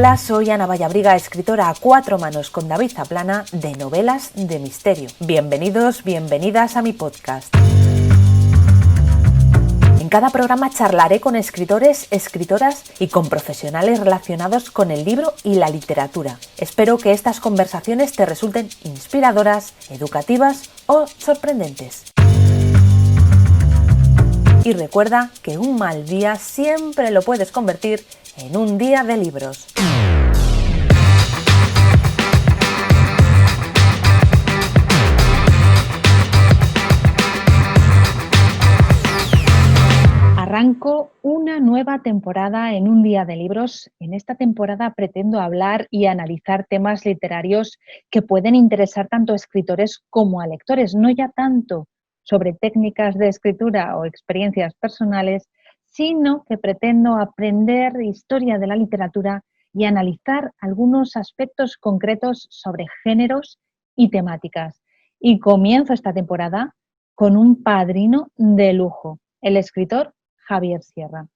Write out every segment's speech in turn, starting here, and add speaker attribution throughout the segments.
Speaker 1: Hola, soy Ana Vallabriga, escritora a cuatro manos con David Zaplana de novelas de misterio. Bienvenidos, bienvenidas a mi podcast. En cada programa charlaré con escritores, escritoras y con profesionales relacionados con el libro y la literatura. Espero que estas conversaciones te resulten inspiradoras, educativas o sorprendentes. Y recuerda que un mal día siempre lo puedes convertir en un día de libros. Arranco una nueva temporada en un día de libros. En esta temporada pretendo hablar y analizar temas literarios que pueden interesar tanto a escritores como a lectores, no ya tanto sobre técnicas de escritura o experiencias personales, sino que pretendo aprender historia de la literatura y analizar algunos aspectos concretos sobre géneros y temáticas. Y comienzo esta temporada con un padrino de lujo, el escritor Javier Sierra.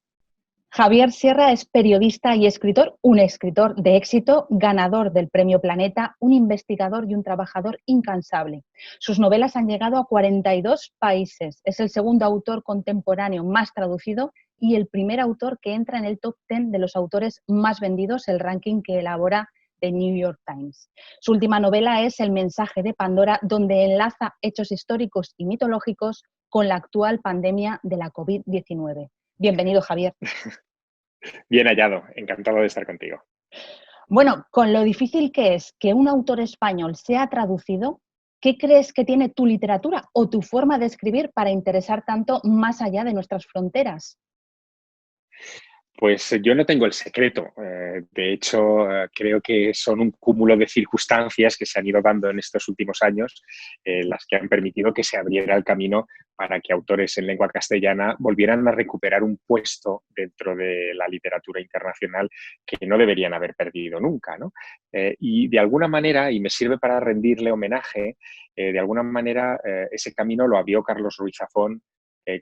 Speaker 1: Javier Sierra es periodista y escritor, un escritor de éxito, ganador del Premio Planeta, un investigador y un trabajador incansable. Sus novelas han llegado a 42 países. Es el segundo autor contemporáneo más traducido y el primer autor que entra en el top 10 de los autores más vendidos, el ranking que elabora The New York Times. Su última novela es El mensaje de Pandora, donde enlaza hechos históricos y mitológicos con la actual pandemia de la COVID-19. Bienvenido, Javier.
Speaker 2: Bien hallado, encantado de estar contigo.
Speaker 1: Bueno, con lo difícil que es que un autor español sea traducido, ¿qué crees que tiene tu literatura o tu forma de escribir para interesar tanto más allá de nuestras fronteras?
Speaker 2: Pues yo no tengo el secreto. De hecho, creo que son un cúmulo de circunstancias que se han ido dando en estos últimos años, las que han permitido que se abriera el camino para que autores en lengua castellana volvieran a recuperar un puesto dentro de la literatura internacional que no deberían haber perdido nunca, ¿no? Y de alguna manera, y me sirve para rendirle homenaje, de alguna manera ese camino lo abrió Carlos Ruiz Zafón,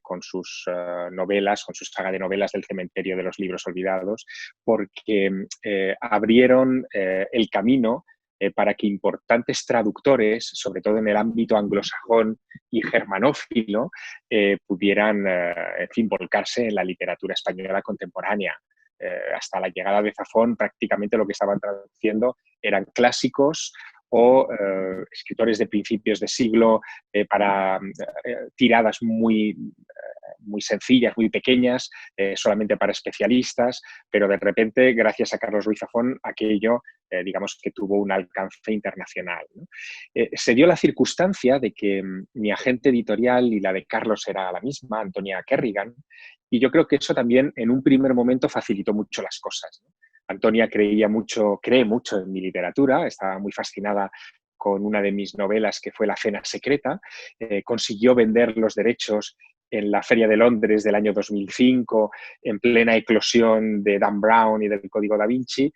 Speaker 2: con sus novelas, con su saga de novelas del Cementerio de los Libros Olvidados, porque abrieron el camino para que importantes traductores, sobre todo en el ámbito anglosajón y germanófilo, pudieran, en fin, volcarse en la literatura española contemporánea. Hasta la llegada de Zafón, prácticamente lo que estaban traduciendo eran clásicos o escritores de principios de siglo para tiradas muy sencillas, muy pequeñas, solamente para especialistas, pero de repente, gracias a Carlos Ruiz Zafón, aquello, digamos que tuvo un alcance internacional, ¿no? Se dio la circunstancia de que mi agente editorial y la de Carlos era la misma, Antonia Kerrigan, y yo creo que eso también en un primer momento facilitó mucho las cosas, ¿no? Antonia cree mucho en mi literatura, estaba muy fascinada con una de mis novelas que fue La Cena Secreta, consiguió vender los derechos en la Feria de Londres del año 2005, en plena eclosión de Dan Brown y del Código Da Vinci,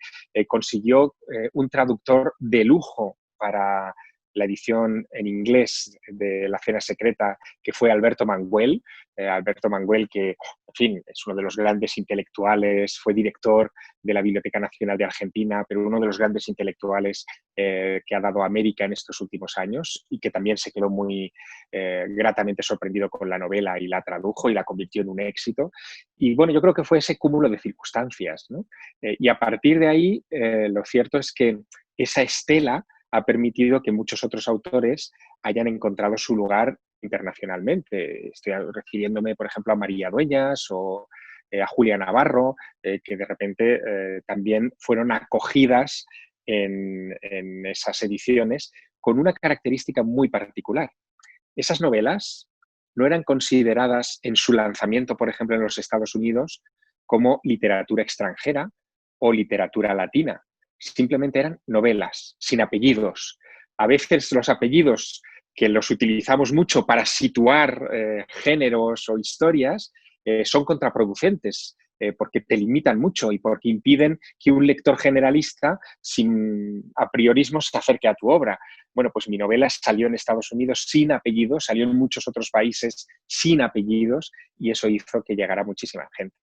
Speaker 2: consiguió un traductor de lujo para la edición en inglés de La Cena Secreta, que fue Alberto Manguel. Alberto Manguel, que, en fin, es uno de los grandes intelectuales, fue director de la Biblioteca Nacional de Argentina, pero uno de los grandes intelectuales que ha dado América en estos últimos años y que también se quedó muy gratamente sorprendido con la novela y la tradujo y la convirtió en un éxito. Y bueno, yo creo que fue ese cúmulo de circunstancias, ¿no? Y a partir de ahí, lo cierto es que esa estela ha permitido que muchos otros autores hayan encontrado su lugar internacionalmente. Estoy refiriéndome, por ejemplo, a María Dueñas o a Julia Navarro, que de repente también fueron acogidas en esas ediciones con una característica muy particular. Esas novelas no eran consideradas en su lanzamiento, por ejemplo, en los Estados Unidos, como literatura extranjera o literatura latina. Simplemente eran novelas, sin apellidos. A veces los apellidos, que los utilizamos mucho para situar géneros o historias, son contraproducentes, porque te limitan mucho y porque impiden que un lector generalista, sin apriorismos, se acerque a tu obra. Bueno, pues mi novela salió en Estados Unidos sin apellidos, salió en muchos otros países sin apellidos y eso hizo que llegara muchísima gente.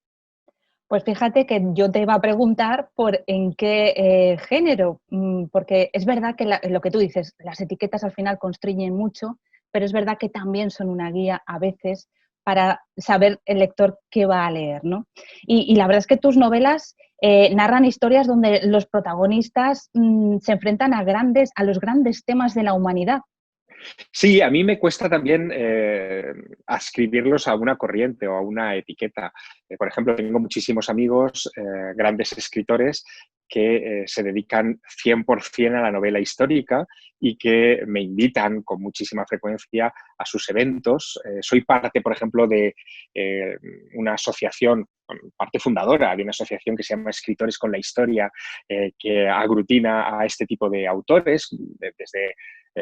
Speaker 1: Pues fíjate que yo te iba a preguntar por en qué género, porque es verdad que lo que tú dices, las etiquetas al final constriñen mucho, pero es verdad que también son una guía a veces para saber el lector qué va a leer, ¿no? Y la verdad es que tus novelas narran historias donde los protagonistas se enfrentan a los grandes temas de la humanidad.
Speaker 2: Sí, a mí me cuesta también ascribirlos a una corriente o a una etiqueta. Por ejemplo, tengo muchísimos amigos, grandes escritores, que se dedican 100% a la novela histórica y que me invitan con muchísima frecuencia a sus eventos. Soy parte, por ejemplo, de una asociación, parte fundadora de una asociación que se llama Escritores con la Historia, que aglutina a este tipo de autores, desde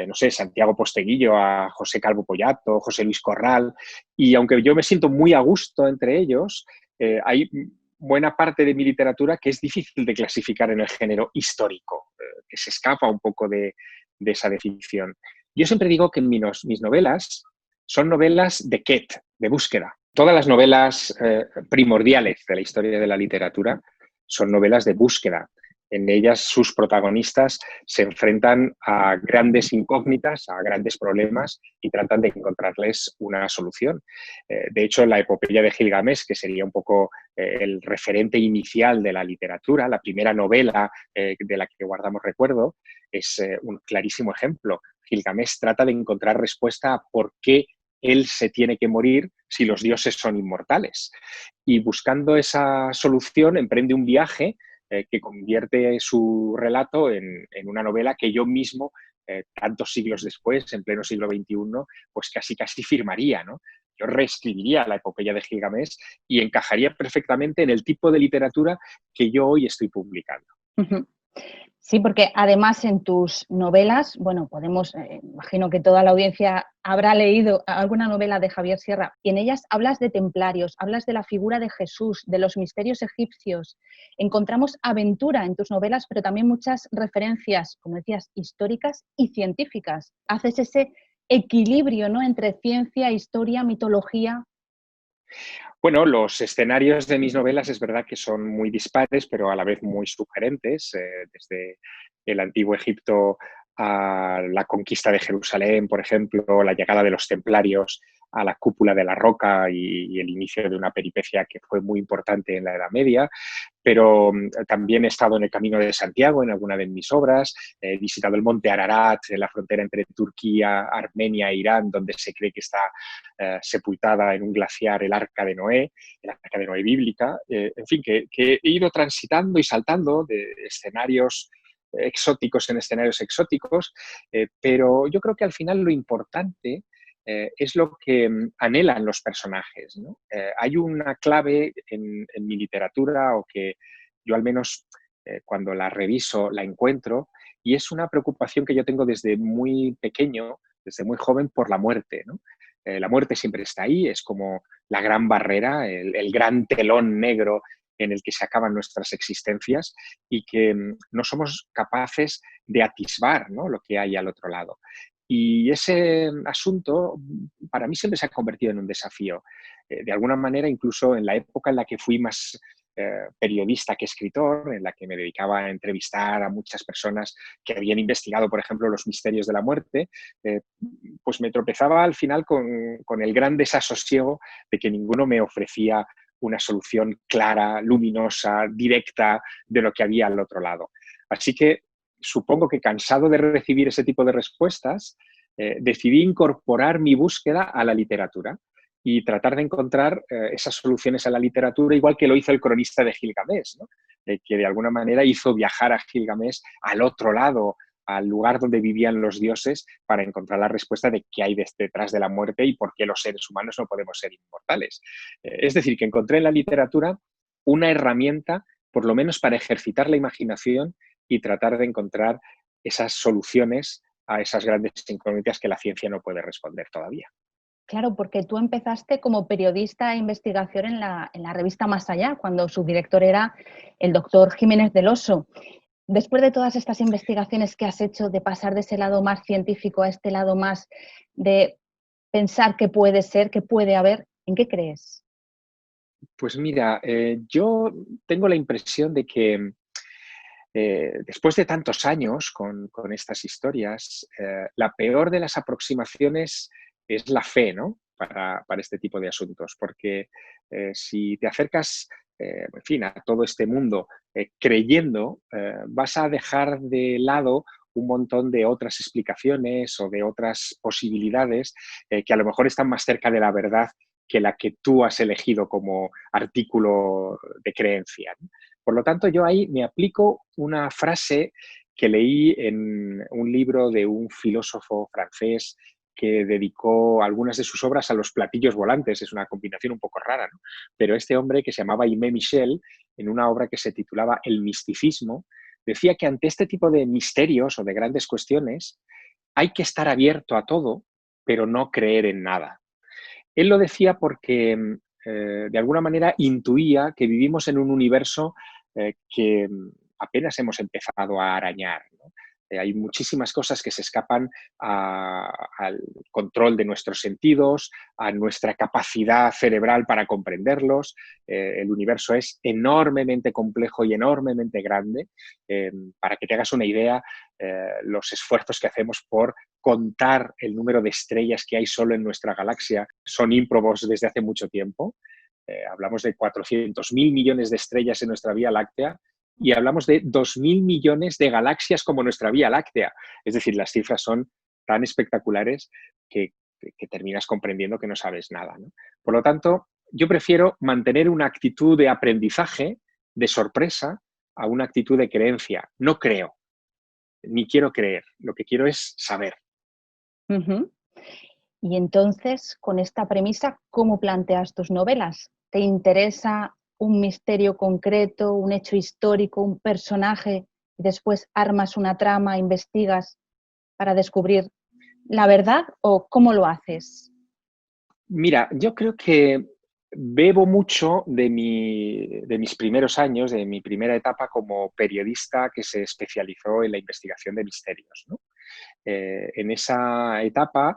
Speaker 2: no sé, Santiago Posteguillo, a José Calvo Pollato, José Luis Corral, y aunque yo me siento muy a gusto entre ellos, hay buena parte de mi literatura que es difícil de clasificar en el género histórico, que se escapa un poco de esa definición. Yo siempre digo que mis novelas son novelas de quête, de búsqueda. Todas las novelas primordiales de la historia de la literatura son novelas de búsqueda. En ellas sus protagonistas se enfrentan a grandes incógnitas, a grandes problemas y tratan de encontrarles una solución. De hecho, la epopeya de Gilgamesh, que sería un poco el referente inicial de la literatura, la primera novela de la que guardamos recuerdo, es un clarísimo ejemplo. Gilgamesh trata de encontrar respuesta a por qué él se tiene que morir si los dioses son inmortales. Y buscando esa solución emprende un viaje que convierte su relato en una novela que yo mismo, tantos siglos después, en pleno siglo XXI, pues casi firmaría, ¿no? Yo reescribiría la epopeya de Gilgamesh y encajaría perfectamente en el tipo de literatura que yo hoy estoy publicando.
Speaker 1: Uh-huh. Sí, porque además en tus novelas, bueno, imagino que toda la audiencia habrá leído alguna novela de Javier Sierra, y en ellas hablas de templarios, hablas de la figura de Jesús, de los misterios egipcios. Encontramos aventura en tus novelas, pero también muchas referencias, como decías, históricas y científicas. Haces ese equilibrio, ¿no?, entre ciencia, historia, mitología.
Speaker 2: Bueno, los escenarios de mis novelas es verdad que son muy dispares, pero a la vez muy sugerentes, desde el antiguo Egipto a la conquista de Jerusalén, por ejemplo, la llegada de los templarios a la cúpula de la roca y el inicio de una peripecia que fue muy importante en la Edad Media, pero también he estado en el Camino de Santiago en alguna de mis obras, he visitado el monte Ararat, en la frontera entre Turquía, Armenia e Irán, donde se cree que está sepultada en un glaciar el Arca de Noé, el Arca de Noé bíblica, en fin, que he ido transitando y saltando de escenarios exóticos en escenarios exóticos, pero yo creo que al final lo importante es lo que anhelan los personajes, ¿no? Hay una clave en mi literatura, o que yo al menos cuando la reviso la encuentro, y es una preocupación que yo tengo desde muy pequeño, desde muy joven, por la muerte, ¿no? La muerte siempre está ahí, es como la gran barrera, el gran telón negro en el que se acaban nuestras existencias y que no somos capaces de atisbar, ¿no?, lo que hay al otro lado. Y ese asunto para mí siempre se ha convertido en un desafío. De alguna manera, incluso en la época en la que fui más periodista que escritor, en la que me dedicaba a entrevistar a muchas personas que habían investigado, por ejemplo, los misterios de la muerte, pues me tropezaba al final con el gran desasosiego de que ninguno me ofrecía una solución clara, luminosa, directa de lo que había al otro lado. Así que supongo que, cansado de recibir ese tipo de respuestas, decidí incorporar mi búsqueda a la literatura y tratar de encontrar esas soluciones a la literatura, igual que lo hizo el cronista de Gilgamesh, ¿no? Que de alguna manera hizo viajar a Gilgamesh al otro lado, al lugar donde vivían los dioses, para encontrar la respuesta de qué hay detrás de la muerte y por qué los seres humanos no podemos ser inmortales. Es decir, que encontré en la literatura una herramienta, por lo menos para ejercitar la imaginación y tratar de encontrar esas soluciones a esas grandes incógnitas que la ciencia no puede responder todavía.
Speaker 1: Claro, porque tú empezaste como periodista de investigación en la revista Más Allá, cuando su director era el doctor Jiménez del Oso. Después de todas estas investigaciones que has hecho, de pasar de ese lado más científico a este lado más de pensar qué puede ser, qué puede haber, ¿en qué crees?
Speaker 2: Pues mira, yo tengo la impresión de que después de tantos años con estas historias, la peor de las aproximaciones es la fe, ¿no? Para este tipo de asuntos, porque si te acercas, en fin, a todo este mundo creyendo, vas a dejar de lado un montón de otras explicaciones o de otras posibilidades que a lo mejor están más cerca de la verdad que la que tú has elegido como artículo de creencia, ¿no? Por lo tanto, yo ahí me aplico una frase que leí en un libro de un filósofo francés que dedicó algunas de sus obras a los platillos volantes. Es una combinación un poco rara, ¿no? Pero este hombre, que se llamaba Aimé Michel, en una obra que se titulaba El misticismo, decía que ante este tipo de misterios o de grandes cuestiones hay que estar abierto a todo, pero no creer en nada. Él lo decía porque de alguna manera intuía que vivimos en un universo que apenas hemos empezado a arañar, ¿no? Hay muchísimas cosas que se escapan al control de nuestros sentidos, a nuestra capacidad cerebral para comprenderlos. El universo es enormemente complejo y enormemente grande. Para que te hagas una idea, los esfuerzos que hacemos por contar el número de estrellas que hay solo en nuestra galaxia son ímprobos desde hace mucho tiempo. Hablamos de 400.000 millones de estrellas en nuestra Vía Láctea y hablamos de 2.000 millones de galaxias como nuestra Vía Láctea. Es decir, las cifras son tan espectaculares que terminas comprendiendo que no sabes nada, ¿no? Por lo tanto, yo prefiero mantener una actitud de aprendizaje, de sorpresa, a una actitud de creencia. No creo, ni quiero creer. Lo que quiero es saber.
Speaker 1: Ujú. Y entonces, con esta premisa, ¿cómo planteas tus novelas? ¿Te interesa un misterio concreto, un hecho histórico, un personaje, y después armas una trama, investigas para descubrir la verdad o cómo lo haces?
Speaker 2: Mira, yo creo que bebo mucho de mis primeros años, de mi primera etapa como periodista que se especializó en la investigación de misterios, ¿no? En esa etapa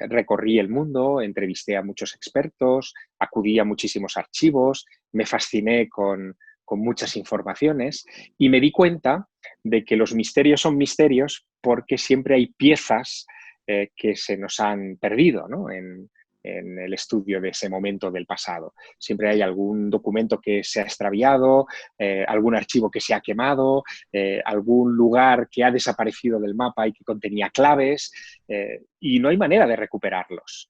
Speaker 2: recorrí el mundo, entrevisté a muchos expertos, acudí a muchísimos archivos, me fasciné con muchas informaciones y me di cuenta de que los misterios son misterios porque siempre hay piezas que se nos han perdido, ¿no? En el estudio de ese momento del pasado. Siempre hay algún documento que se ha extraviado, algún archivo que se ha quemado, algún lugar que ha desaparecido del mapa y que contenía claves, y no hay manera de recuperarlos.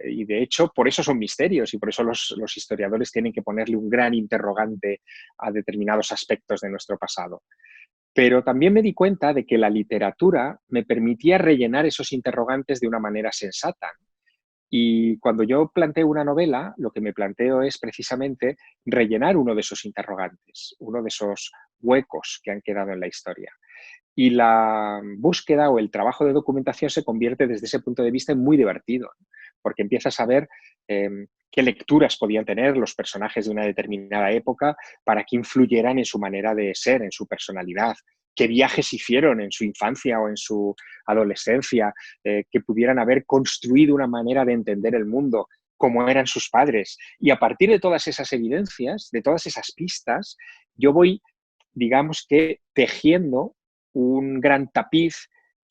Speaker 2: Y de hecho, por eso son misterios y por eso los historiadores tienen que ponerle un gran interrogante a determinados aspectos de nuestro pasado. Pero también me di cuenta de que la literatura me permitía rellenar esos interrogantes de una manera sensata. Y cuando yo planteo una novela, lo que me planteo es precisamente rellenar uno de esos interrogantes, uno de esos huecos que han quedado en la historia. Y la búsqueda o el trabajo de documentación se convierte desde ese punto de vista en muy divertido, ¿no? Porque empiezas a ver qué lecturas podían tener los personajes de una determinada época para que influyeran en su manera de ser, en su personalidad, qué viajes hicieron en su infancia o en su adolescencia, que pudieran haber construido una manera de entender el mundo, cómo eran sus padres. Y a partir de todas esas evidencias, de todas esas pistas, yo voy, digamos que, tejiendo un gran tapiz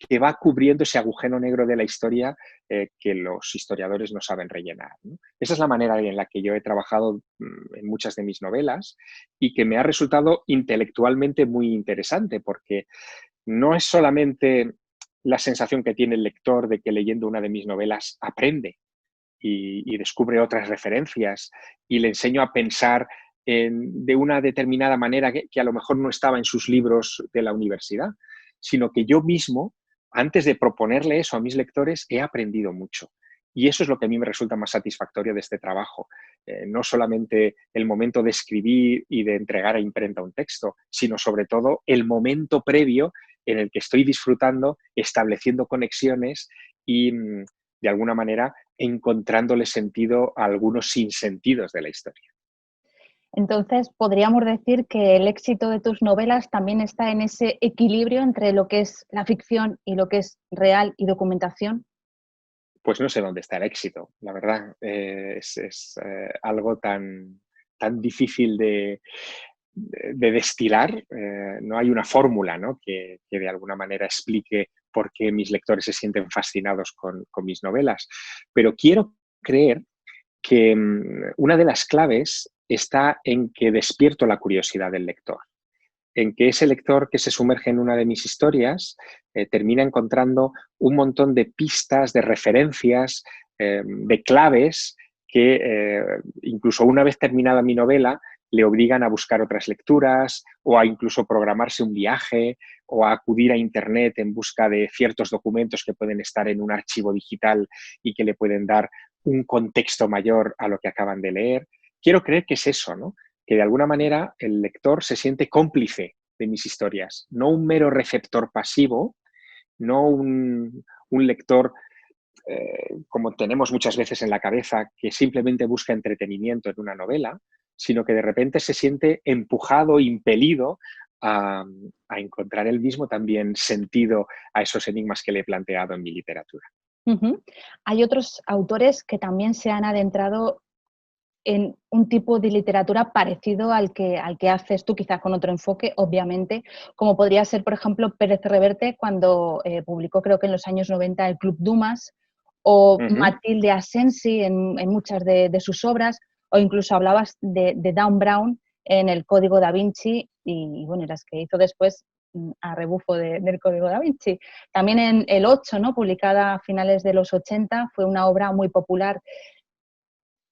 Speaker 2: que va cubriendo ese agujero negro de la historia que los historiadores no saben rellenar, ¿no? Esa es la manera en la que yo he trabajado en muchas de mis novelas y que me ha resultado intelectualmente muy interesante porque no es solamente la sensación que tiene el lector de que leyendo una de mis novelas aprende y descubre otras referencias y le enseño a pensar de una determinada manera que a lo mejor no estaba en sus libros de la universidad, sino que yo mismo, antes de proponerle eso a mis lectores, he aprendido mucho. Y eso es lo que a mí me resulta más satisfactorio de este trabajo. No solamente el momento de escribir y de entregar a imprenta un texto, sino sobre todo el momento previo en el que estoy disfrutando, estableciendo conexiones y, de alguna manera, encontrándole sentido a algunos sinsentidos de la historia.
Speaker 1: Entonces, podríamos decir que el éxito de tus novelas también está en ese equilibrio entre lo que es la ficción y lo que es real y documentación.
Speaker 2: Pues no sé dónde está el éxito, la verdad. Es algo tan tan difícil de destilar. No hay una fórmula, ¿no?, que de alguna manera explique por qué mis lectores se sienten fascinados con mis novelas. Pero quiero creer que una de las claves está en que despierto la curiosidad del lector, en que ese lector que se sumerge en una de mis historias termina encontrando un montón de pistas, de referencias, de claves que incluso una vez terminada mi novela le obligan a buscar otras lecturas o a incluso programarse un viaje o a acudir a Internet en busca de ciertos documentos que pueden estar en un archivo digital y que le pueden dar un contexto mayor a lo que acaban de leer. Quiero creer que es eso, ¿no?, que de alguna manera el lector se siente cómplice de mis historias, no un mero receptor pasivo, no un lector como tenemos muchas veces en la cabeza, que simplemente busca entretenimiento en una novela, sino que de repente se siente empujado, impelido a encontrar él mismo también sentido a esos enigmas que le he planteado en mi literatura.
Speaker 1: Ujú. Hay otros autores que también se han adentrado en un tipo de literatura parecido al que haces tú, quizás con otro enfoque, obviamente, como podría ser, por ejemplo, Pérez Reverte cuando publicó, creo que en los años 90, el Club Dumas, o
Speaker 2: Ujú.
Speaker 1: Matilde Asensi en muchas de sus obras, o incluso hablabas de Dan Brown en El Código da Vinci y bueno, las que hizo después a rebufo del Código da Vinci. También en El Ocho, ¿no?, publicada a finales de los 80, fue una obra muy popular.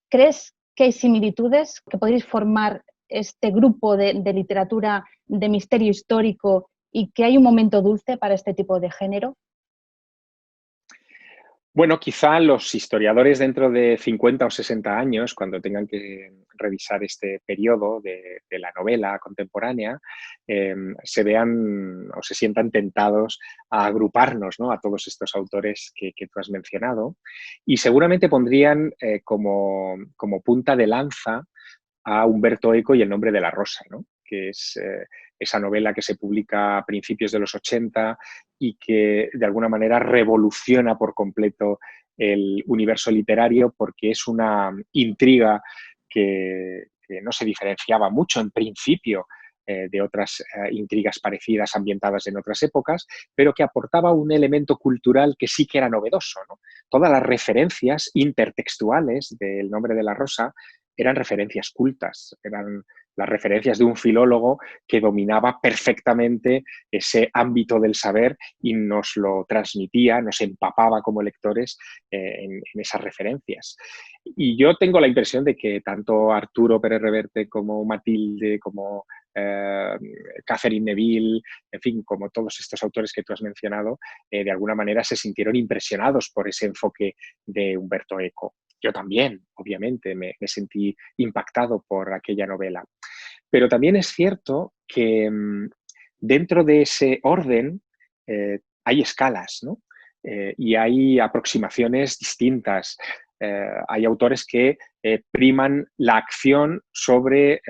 Speaker 1: ¿Crees que hay similitudes que podréis formar este grupo de literatura de misterio histórico y que hay un momento dulce para este tipo de género?
Speaker 2: Bueno, quizá los historiadores dentro de 50 o 60 años, cuando tengan que revisar este periodo de la novela contemporánea, se vean o se sientan tentados a agruparnos, ¿no?, a todos estos autores que tú has mencionado, y seguramente pondrían como punta de lanza a Humberto Eco y El nombre de la rosa, ¿no?, que es esa novela que se publica a principios de los 80 y que de alguna manera revoluciona por completo el universo literario porque es una intriga que no se diferenciaba mucho en principio de otras intrigas parecidas ambientadas en otras épocas, pero que aportaba un elemento cultural que sí que era novedoso, ¿no? Todas las referencias intertextuales del nombre de la rosa eran referencias cultas, eran las referencias de un filólogo que dominaba perfectamente ese ámbito del saber y nos lo transmitía, nos empapaba como lectores en esas referencias. Y yo tengo la impresión de que tanto Arturo Pérez Reverte como Matilde, como eh, Catherine Neville, en fin, como todos estos autores que tú has mencionado, de alguna manera se sintieron impresionados por ese enfoque de Humberto Eco. Yo también, obviamente, me sentí impactado por aquella novela. Pero también es cierto que dentro de ese orden hay escalas, ¿no? Y hay aproximaciones distintas. Hay autores que priman la acción sobre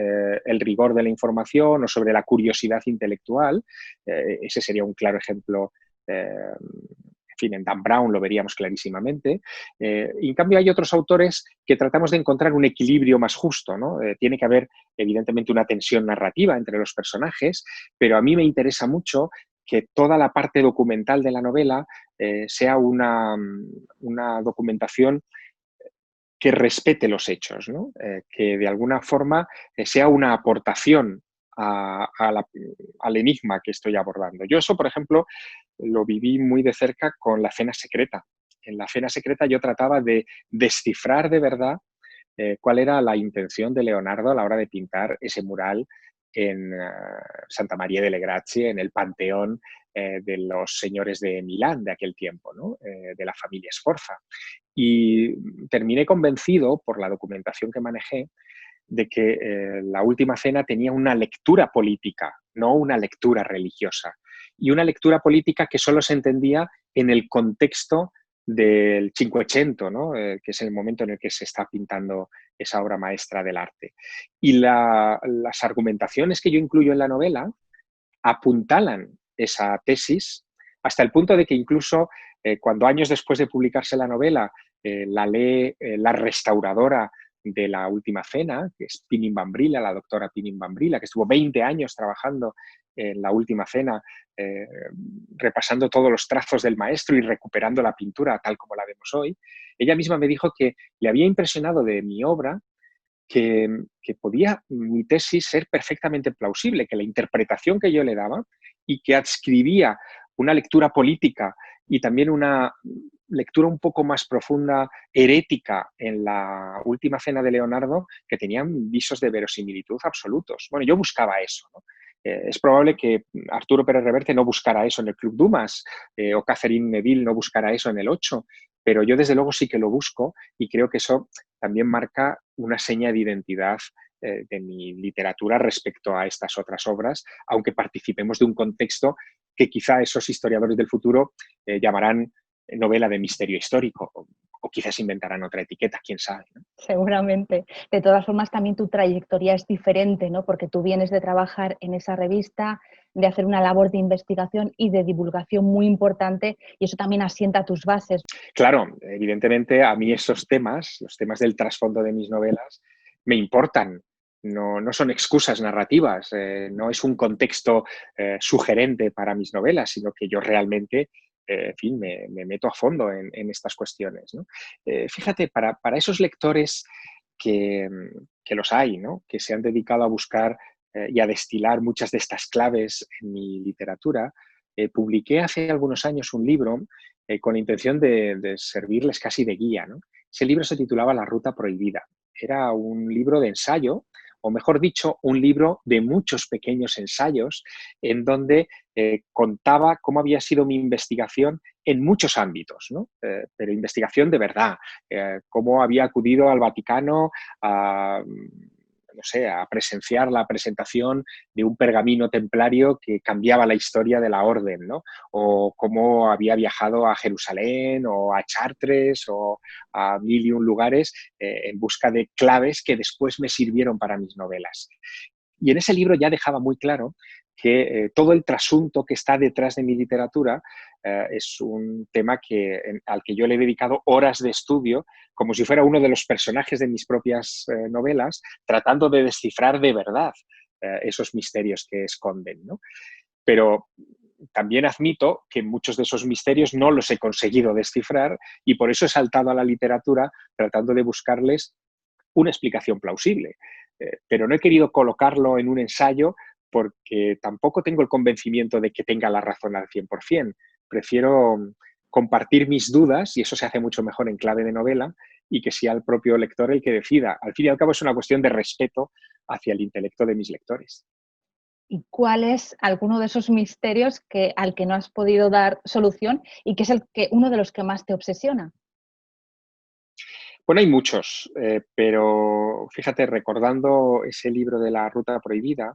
Speaker 2: el rigor de la información o sobre la curiosidad intelectual. Ese sería un claro ejemplo. En fin, en Dan Brown lo veríamos clarísimamente. Y en cambio hay otros autores que tratamos de encontrar un equilibrio más justo, ¿no? Tiene que haber, evidentemente, una tensión narrativa entre los personajes, pero a mí me interesa mucho que toda la parte documental de la novela sea una documentación que respete los hechos, ¿no? Que de alguna forma sea una aportación al enigma que estoy abordando. Yo eso, por ejemplo, lo viví muy de cerca con La cena secreta. En La cena secreta yo trataba de descifrar de verdad cuál era la intención de Leonardo a la hora de pintar ese mural en Santa María delle Grazie, en el panteón de los señores de Milán de aquel tiempo, ¿no? De la familia Sforza. Y terminé convencido, por la documentación que manejé, de que la última cena tenía una lectura política, no una lectura religiosa. Y una lectura política que solo se entendía en el contexto del Cinquecento, ¿no? Que es el momento en el que se está pintando esa obra maestra del arte. Y las argumentaciones que yo incluyo en la novela apuntalan esa tesis hasta el punto de que incluso cuando años después de publicarse la novela la lee la restauradora de La Última Cena, que es Pinimbambrila, la doctora Pinimbambrila, que estuvo 20 años trabajando en La Última Cena, repasando todos los trazos del maestro y recuperando la pintura tal como la vemos hoy. Ella misma me dijo que le había impresionado de mi obra que podía mi tesis ser perfectamente plausible, que la interpretación que yo le daba y que adscribía una lectura política y también una lectura un poco más profunda, herética, en La Última Cena de Leonardo, que tenían visos de verosimilitud absolutos. Bueno, yo buscaba eso, ¿no? Es probable que Arturo Pérez Reverte no buscara eso en el Club Dumas o Catherine Neville no buscara eso en el 8, pero yo desde luego sí que lo busco y creo que eso también marca una seña de identidad de mi literatura respecto a estas otras obras, aunque participemos de un contexto que quizá esos historiadores del futuro llamarán novela de misterio histórico o quizás inventarán otra etiqueta, quién sabe, ¿no?
Speaker 1: Seguramente. De todas formas, también tu trayectoria es diferente, ¿no? Porque tú vienes de trabajar en esa revista, de hacer una labor de investigación y de divulgación muy importante, y eso también asienta tus bases.
Speaker 2: Claro, evidentemente a mí esos temas, los temas del trasfondo de mis novelas, me importan. No son excusas narrativas, no es un contexto sugerente para mis novelas, sino que yo realmente, en fin, me meto a fondo en estas cuestiones, ¿no? Fíjate, para esos lectores que, que los hay, ¿no? Que se han dedicado a buscar y a destilar muchas de estas claves en mi literatura, publiqué hace algunos años un libro con la intención de servirles casi de guía, ¿no? Ese libro se titulaba La Ruta Prohibida. Era un libro de ensayo, o mejor dicho, un libro de muchos pequeños ensayos en donde contaba cómo había sido mi investigación en muchos ámbitos, ¿no? Pero investigación de verdad, cómo había acudido al Vaticano a, no sé, a presenciar la presentación de un pergamino templario que cambiaba la historia de la orden, ¿no? O cómo había viajado a Jerusalén o a Chartres o a mil y un lugares en busca de claves que después me sirvieron para mis novelas. Y en ese libro ya dejaba muy claro que todo el trasunto que está detrás de mi literatura es un tema al que yo le he dedicado horas de estudio, como si fuera uno de los personajes de mis propias novelas, tratando de descifrar de verdad esos misterios que esconden, ¿no? Pero también admito que muchos de esos misterios no los he conseguido descifrar y por eso he saltado a la literatura tratando de buscarles una explicación plausible. Pero no he querido colocarlo en un ensayo porque tampoco tengo el convencimiento de que tenga la razón al 100%. Prefiero compartir mis dudas, y eso se hace mucho mejor en clave de novela, y que sea el propio lector el que decida. Al fin y al cabo es una cuestión de respeto hacia el intelecto de mis lectores.
Speaker 1: ¿Y cuál es alguno de esos misterios al que no has podido dar solución y que es uno de los que más te obsesiona?
Speaker 2: Bueno, hay muchos, pero fíjate, recordando ese libro de La Ruta Prohibida,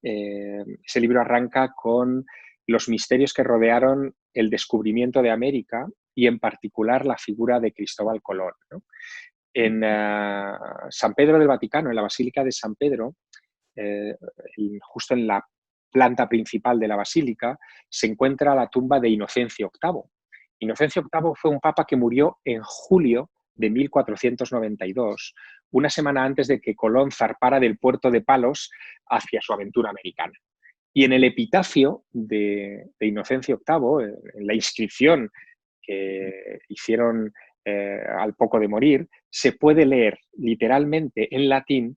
Speaker 2: ese libro arranca con los misterios que rodearon el descubrimiento de América y en particular la figura de Cristóbal Colón, ¿no? En San Pedro del Vaticano, en la Basílica de San Pedro, eh, justo en la planta principal de la basílica, se encuentra la tumba de Inocencio VIII. Inocencio VIII fue un papa que murió en julio de 1492, una semana antes de que Colón zarpara del puerto de Palos hacia su aventura americana. Y en el epitafio de Inocencio VIII, en la inscripción que hicieron al poco de morir, se puede leer literalmente en latín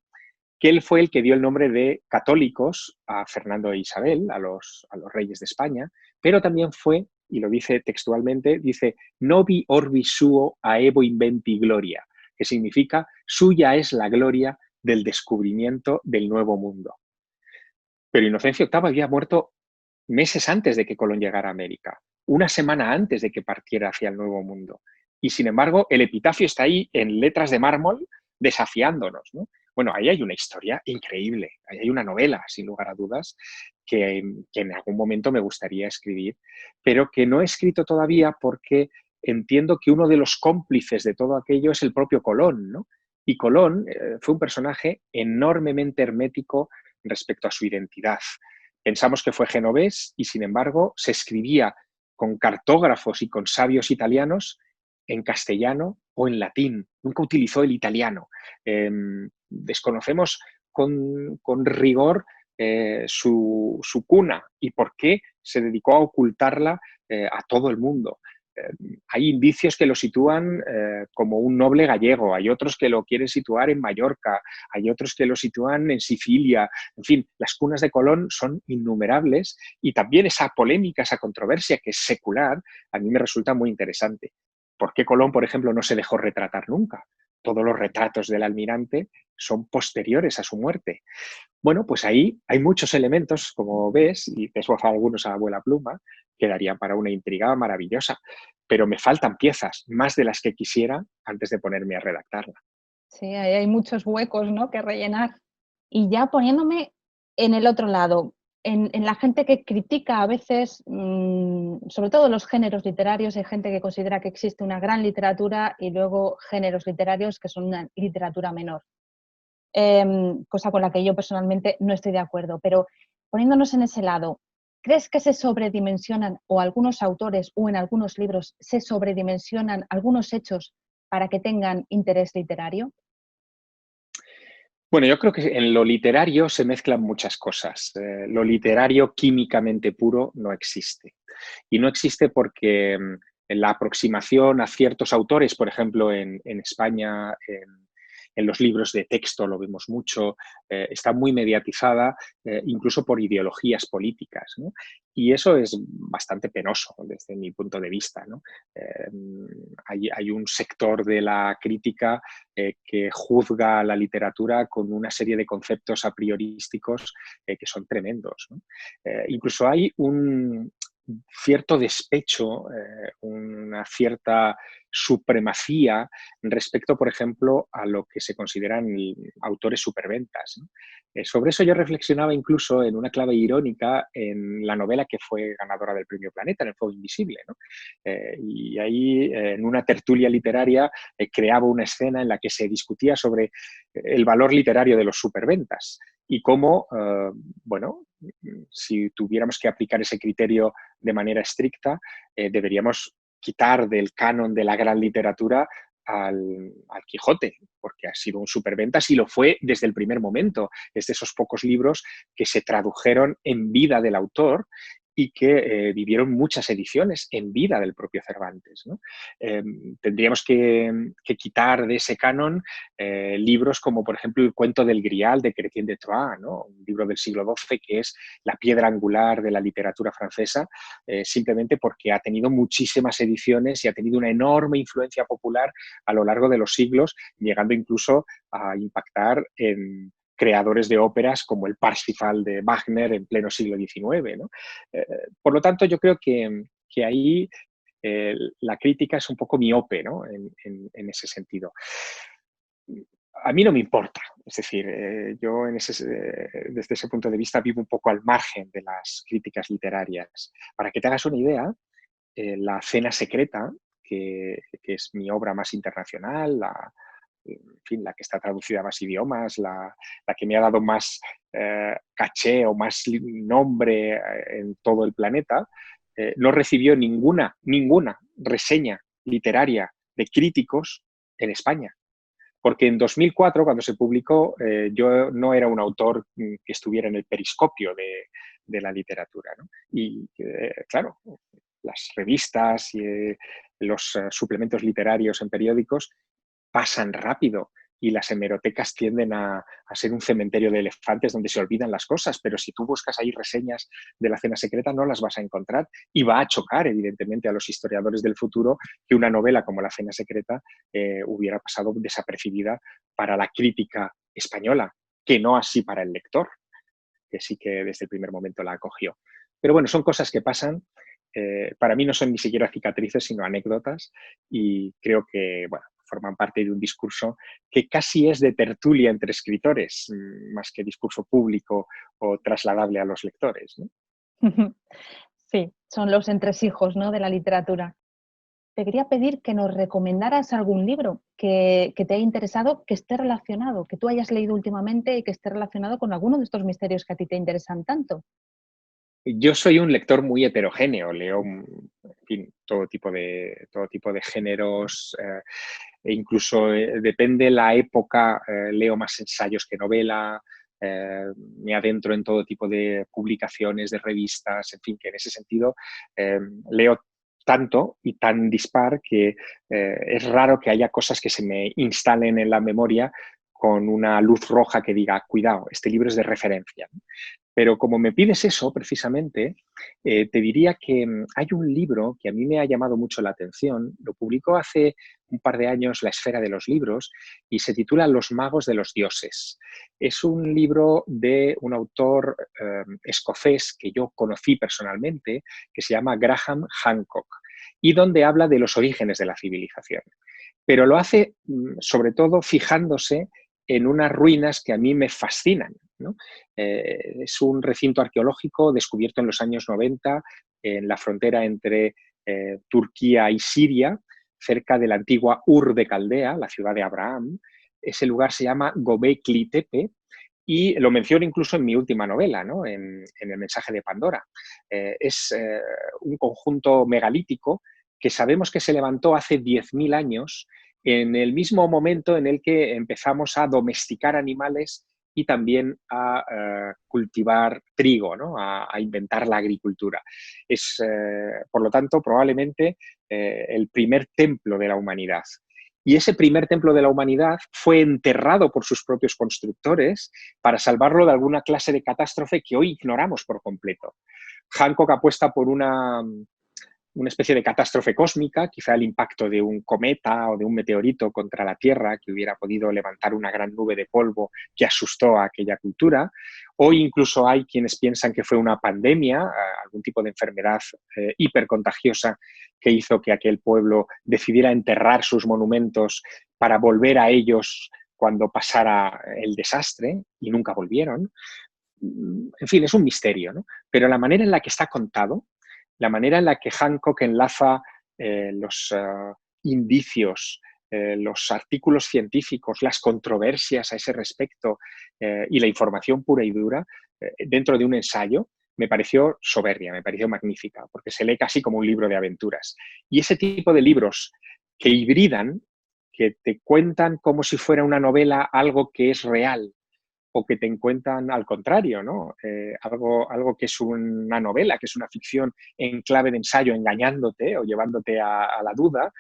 Speaker 2: que él fue el que dio el nombre de católicos a Fernando e Isabel, a los reyes de España, pero también fue, y lo dice textualmente, dice, novi orbi suo aevo inventi gloria, que significa, suya es la gloria del descubrimiento del nuevo mundo. Pero Inocencio VIII había muerto meses antes de que Colón llegara a América, una semana antes de que partiera hacia el nuevo mundo. Y sin embargo, el epitafio está ahí en letras de mármol desafiándonos, ¿no? Bueno, ahí hay una historia increíble, ahí hay una novela, sin lugar a dudas, que en algún momento me gustaría escribir, pero que no he escrito todavía porque entiendo que uno de los cómplices de todo aquello es el propio Colón, ¿no? Y Colón fue un personaje enormemente hermético respecto a su identidad. Pensamos que fue genovés y, sin embargo, se escribía con cartógrafos y con sabios italianos en castellano o en latín, nunca utilizó el italiano. Desconocemos con rigor su cuna y por qué se dedicó a ocultarla a todo el mundo. Hay indicios que lo sitúan como un noble gallego, hay otros que lo quieren situar en Mallorca, hay otros que lo sitúan en Sicilia. En fin, las cunas de Colón son innumerables y también esa polémica, esa controversia que es secular, a mí me resulta muy interesante. ¿Por qué Colón, por ejemplo, no se dejó retratar nunca? Todos los retratos del almirante son posteriores a su muerte. Bueno, pues ahí hay muchos elementos, como ves, y te he esbozado algunos a la abuela pluma, que darían para una intriga maravillosa. Pero me faltan piezas, más de las que quisiera, antes de ponerme a redactarla.
Speaker 1: Sí, ahí hay muchos huecos, ¿no?, que rellenar. Y ya poniéndome en el otro lado, en la gente que critica a veces, sobre todo los géneros literarios, hay gente que considera que existe una gran literatura y luego géneros literarios que son una literatura menor. Cosa con la que yo personalmente no estoy de acuerdo. Pero poniéndonos en ese lado, ¿crees que se sobredimensionan, o algunos autores o en algunos libros se sobredimensionan algunos hechos para que tengan interés literario?
Speaker 2: Bueno, yo creo que en lo literario se mezclan muchas cosas. Lo literario químicamente puro no existe. Y no existe porque en la aproximación a ciertos autores, por ejemplo, en España, en los libros de texto lo vemos mucho, está muy mediatizada incluso por ideologías políticas, ¿no? Y eso es bastante penoso desde mi punto de vista, ¿no? Hay un sector de la crítica que juzga la literatura con una serie de conceptos a priorísticos que son tremendos, ¿no? Incluso hay un cierto despecho, una cierta supremacía respecto, por ejemplo, a lo que se consideran autores superventas, ¿no? Sobre eso yo reflexionaba incluso en una clave irónica en la novela que fue ganadora del Premio Planeta, en El Fuego Invisible, ¿no? Y ahí, en una tertulia literaria, creaba una escena en la que se discutía sobre el valor literario de los superventas y cómo, bueno, si tuviéramos que aplicar ese criterio de manera estricta, deberíamos quitar del canon de la gran literatura al Quijote, porque ha sido un superventas y lo fue desde el primer momento. Es de esos pocos libros que se tradujeron en vida del autor y que vivieron muchas ediciones en vida del propio Cervantes, ¿no? Tendríamos que quitar de ese canon libros como, por ejemplo, El cuento del Grial de Chrétien de Troyes, ¿no? Un libro del siglo XII que es la piedra angular de la literatura francesa, simplemente porque ha tenido muchísimas ediciones y ha tenido una enorme influencia popular a lo largo de los siglos, llegando incluso a impactar en creadores de óperas como el Parsifal de Wagner en pleno siglo XIX, ¿no? Por lo tanto, yo creo que ahí la crítica es un poco miope, ¿no? En ese sentido. A mí no me importa, es decir, yo desde ese punto de vista vivo un poco al margen de las críticas literarias. Para que te hagas una idea, La Cena Secreta, que es mi obra más internacional, en fin, la que está traducida a más idiomas, la que me ha dado más caché o más nombre en todo el planeta, no recibió ninguna reseña literaria de críticos en España. Porque en 2004, cuando se publicó, yo no era un autor que estuviera en el periscopio de la literatura, ¿no? Y, claro, las revistas y los suplementos literarios en periódicos pasan rápido y las hemerotecas tienden a ser un cementerio de elefantes donde se olvidan las cosas, pero si tú buscas ahí reseñas de La Cena Secreta no las vas a encontrar y va a chocar evidentemente a los historiadores del futuro que una novela como La Cena Secreta hubiera pasado desapercibida para la crítica española, que no así para el lector, que sí que desde el primer momento la acogió. Pero bueno, son cosas que pasan. Para mí no son ni siquiera cicatrices, sino anécdotas y creo que, bueno, forman parte de un discurso que casi es de tertulia entre escritores, más que discurso público o trasladable a los lectores, ¿no?
Speaker 1: Sí, son los entresijos, ¿no?, de la literatura. Te quería pedir que nos recomendaras algún libro que te haya interesado, que esté relacionado, que tú hayas leído últimamente y que esté relacionado con alguno de estos misterios que a ti te interesan tanto.
Speaker 2: Yo soy un lector muy heterogéneo, leo en fin, todo tipo de géneros. e incluso depende la época, leo más ensayos que novela, me adentro en todo tipo de publicaciones, de revistas, en fin, que en ese sentido leo tanto y tan dispar que es raro que haya cosas que se me instalen en la memoria con una luz roja que diga, cuidado, este libro es de referencia. Pero como me pides eso, precisamente, te diría que hay un libro que a mí me ha llamado mucho la atención, lo publicó hace un par de años La Esfera de los Libros y se titula Los magos de los dioses. Es un libro de un autor escocés que yo conocí personalmente, que se llama Graham Hancock, y donde habla de los orígenes de la civilización. Pero lo hace sobre todo fijándose en unas ruinas que a mí me fascinan, ¿no? Es un recinto arqueológico descubierto en los años 90 en la frontera entre Turquía y Siria, cerca de la antigua Ur de Caldea, la ciudad de Abraham. Ese lugar se llama Göbekli Tepe y lo menciono incluso en mi última novela, ¿no? en El mensaje de Pandora. Es un conjunto megalítico que sabemos que se levantó hace 10.000 años, en el mismo momento en el que empezamos a domesticar animales y también a cultivar trigo, ¿no? a inventar la agricultura. Es, por lo tanto, probablemente el primer templo de la humanidad. Y ese primer templo de la humanidad fue enterrado por sus propios constructores para salvarlo de alguna clase de catástrofe que hoy ignoramos por completo. Hancock apuesta por una especie de catástrofe cósmica, quizá el impacto de un cometa o de un meteorito contra la Tierra que hubiera podido levantar una gran nube de polvo que asustó a aquella cultura. Hoy incluso hay quienes piensan que fue una pandemia, algún tipo de enfermedad hipercontagiosa que hizo que aquel pueblo decidiera enterrar sus monumentos para volver a ellos cuando pasara el desastre y nunca volvieron. En fin, es un misterio, ¿no? Pero la manera en la que está contado, la manera en la que Hancock enlaza los indicios, los artículos científicos, las controversias a ese respecto y la información pura y dura dentro de un ensayo, me pareció soberbia, me pareció magnífica, porque se lee casi como un libro de aventuras. Y ese tipo de libros que hibridan, que te cuentan como si fuera una novela algo que es real, o que te encuentran al contrario, ¿no? Algo que es una novela, que es una ficción en clave de ensayo, engañándote o llevándote a la duda,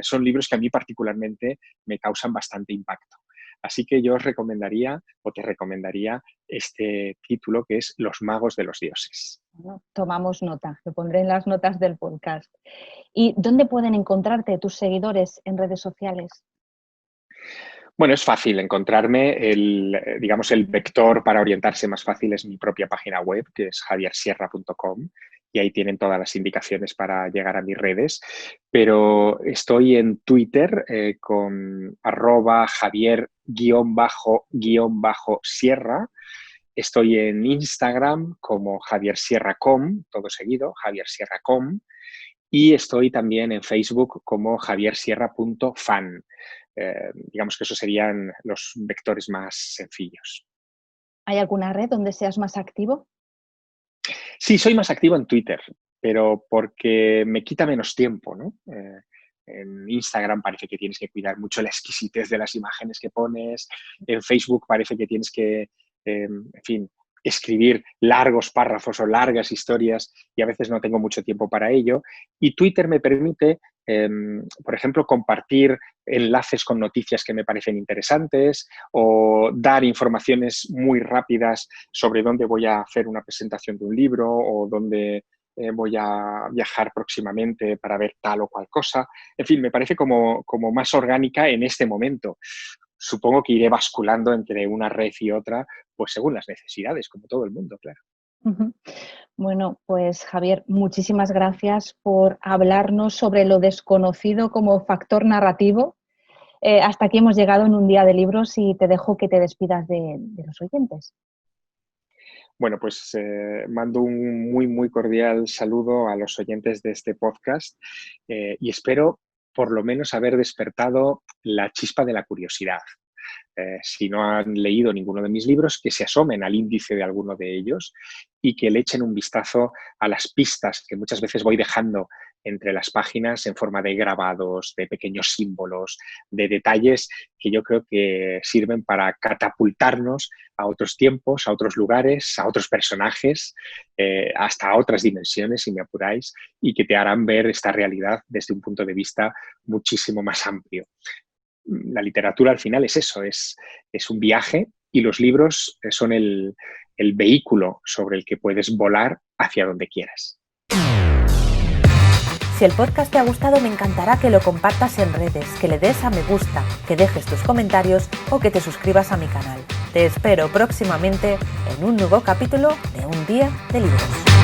Speaker 2: son libros que a mí particularmente me causan bastante impacto. Así que yo os recomendaría, o te recomendaría, este título que es Los magos de los dioses.
Speaker 1: Bueno, tomamos nota, lo pondré en las notas del podcast. ¿Y dónde pueden encontrarte tus seguidores en redes sociales?
Speaker 2: Bueno, es fácil encontrarme. Digamos, el vector para orientarse más fácil es mi propia página web, que es javiersierra.com, y ahí tienen todas las indicaciones para llegar a mis redes. Pero estoy en Twitter con @javier_sierra. Estoy en Instagram como javiersierra.com, todo seguido, javiersierra.com. Y estoy también en Facebook como javiersierra.fan. Digamos que esos serían los vectores más sencillos.
Speaker 1: ¿Hay alguna red donde seas más activo?
Speaker 2: Sí, soy más activo en Twitter, pero porque me quita menos tiempo, ¿no? En Instagram parece que tienes que cuidar mucho la exquisitez de las imágenes que pones. En Facebook parece que tienes que, en fin, escribir largos párrafos o largas historias y a veces no tengo mucho tiempo para ello. Y Twitter me permite, por ejemplo, compartir enlaces con noticias que me parecen interesantes o dar informaciones muy rápidas sobre dónde voy a hacer una presentación de un libro o dónde voy a viajar próximamente para ver tal o cual cosa. En fin, me parece como más orgánica en este momento. Supongo que iré basculando entre una red y otra, pues según las necesidades, como todo el mundo, claro.
Speaker 1: Bueno, pues Javier, muchísimas gracias por hablarnos sobre lo desconocido como factor narrativo. Hasta aquí hemos llegado en un día de libros y te dejo que te despidas de los oyentes.
Speaker 2: Bueno, pues mando un muy, muy cordial saludo a los oyentes de este podcast y espero por lo menos haber despertado la chispa de la curiosidad. Si no han leído ninguno de mis libros, que se asomen al índice de alguno de ellos y que le echen un vistazo a las pistas que muchas veces voy dejando entre las páginas en forma de grabados, de pequeños símbolos, de detalles que yo creo que sirven para catapultarnos a otros tiempos, a otros lugares, a otros personajes, hasta a otras dimensiones, si me apuráis, y que te harán ver esta realidad desde un punto de vista muchísimo más amplio. La literatura al final es eso, es un viaje, y los libros son el vehículo sobre el que puedes volar hacia donde quieras.
Speaker 3: Si el podcast te ha gustado, me encantará que lo compartas en redes, que le des a me gusta, que dejes tus comentarios o que te suscribas a mi canal. Te espero próximamente en un nuevo capítulo de Un Día de Libros.